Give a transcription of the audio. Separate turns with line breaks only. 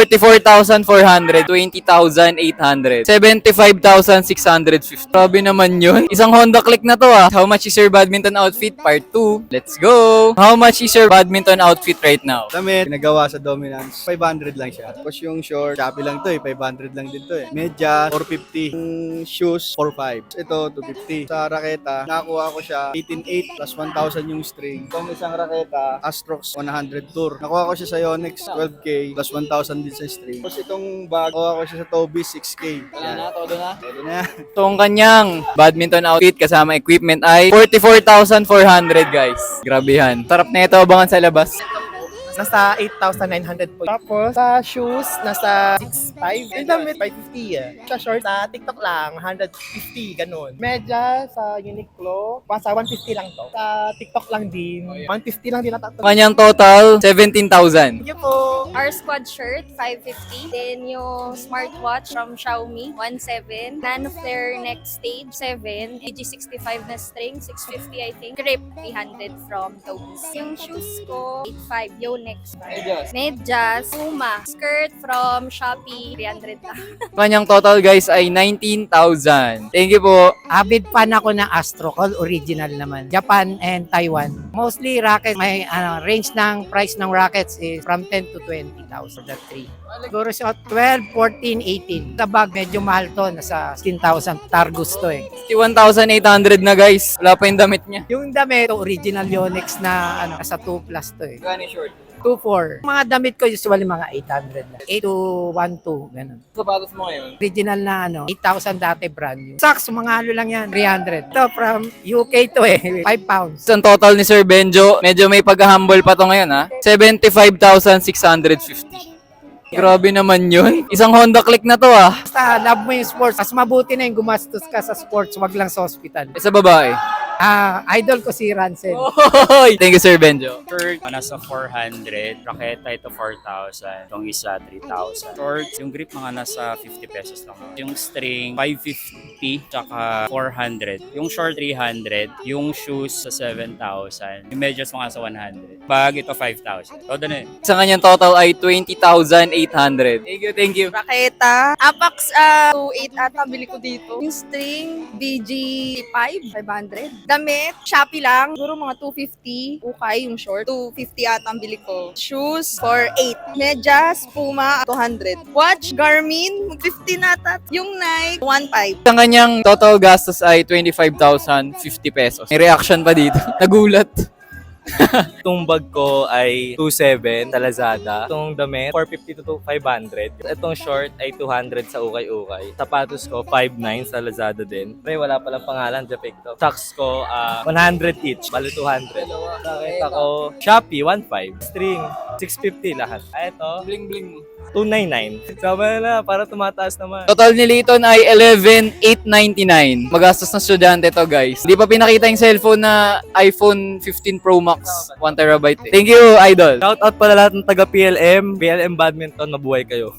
44,400, 20,800, 75,650. Grabe naman yun. Isang Honda Click na to ah. How much is your badminton outfit? Part 2. Let's go! How much is your badminton outfit right now?
Damit, pinagawa sa Dominance, 500 lang siya. Tapos yung short, Shopee lang to 500 lang din to Medyas, 450. Yung shoes, 4.5. Ito, 250. Sa raketa, nakakuha ko siya 18.8 plus 1,000 yung string. Itong isang raketa, Astrox 100 Tour. Nakuha ko siya sa Yonex, 12K plus 1,000 din sa string. Tapos itong bag, nakuha ko siya sa Toby, 6K.
Todo na.
Todo na.
Itong kanyang badminton outfit kasama equipment ay 44,400 guys. Grabe yan. Sarap na ito abangan sa labas.
Nasa 8,900 po. Tapos, sa shoes, nasa 6,500. Yung damit, 550 Sa short, sa TikTok lang, 150, ganun. Medya, sa Uniqlo, sa 150 lang to. Sa TikTok lang din, 150 lang din natatapos.
Kanyang total, 17,000.
Thank you po.
Our squad shirt, 550. Then yung smartwatch from Xiaomi, 1.7. Nanoflare next stage, 7. EG65 na string, 650 I think. Grip, 300 from Toby's. Yung shoes ko, 8.5. Yonex. Medyas, Puma. Skirt from Shopee, 300 lang.
Kanyang total guys ay 19,000. Thank you po.
Avid fan ako ng Astrocall, original naman. Japan and Taiwan. Mostly rackets, may range ng price ng rackets is from 10 to 20,000. That three. Siguro sa 12, 14, 18. Sa bag, medyo mahal to. Nasa 16,000. Targus to
51,800 na guys. Wala pa yung damit niya.
Yung damit, original Yonex na nasa 2 plus to
Gani short.
2.4. Mga damit ko usually mga 800 na. 8 to 1.2, ganun.
Sapatos mo ngayon?
Original na 8,000 dati brand new. Socks, mga halo lang yan, 300. Ito from UK to 5 pounds.
Ang total ni Sir Benjo, medyo may pag-humble pa to ngayon ha. 75,650. Grabe naman yun. Isang Honda Click na to ah.
Basta love mo yung sports, mas mabuti na yung gumastos ka sa sports, wag lang sa hospital.
Sa babae.
Idol ko si Rancel.
Oy! Thank you Sir Benjo.
Shirt, nasa 400. Raketa ito 4,000. Itong isa 3,000. Shorts, yung grip mga nasa 50 pesos lang. Yung string, 550. Tsaka 400. Yung short, 300. Yung shoes sa 7,000. Yung medyas mga sa 100. Bag, ito 5,000. Todo na yun.
Sa kanyang total ay 20,800. Thank you, thank you.
Raketa. Apax 2.8 ata bili ko dito. Yung string, BG5, 500. Damit, Shopee lang. Siguro mga 250. Ukay yung short. 250 ata ang bili ko. Shoes, 4.8. Medyas, Puma, 200. Watch, Garmin, 50 nata. Yung Nike, 1.5.
Sa kanyang total gastos ay 25,050 pesos. May reaction pa dito. Nagulat.
Itong bag ko ay 2.7 sa Lazada. Itong damit, 450 to 500. Itong short ay 200 sa Ukay-Ukay. Sapatos ko, 5.9 sa Lazada din. Pero wala palang pangalan, Japekto. Socks ko, 100 each. Bali 200. Nakita ko, Shopee, 1.5. String, 650 lahat. Ito,
Bling-bling.
299. Sama na, para tumataas naman.
Total ni Liton ay 11,899. Magastos na estudyante to guys. Hindi pa pinakita yung cellphone na iPhone 15 Pro Max 1 terabyte. Thank you, Idol.
Shout out pala lahat ng taga PLM. PLM Badminton, mabuhay kayo.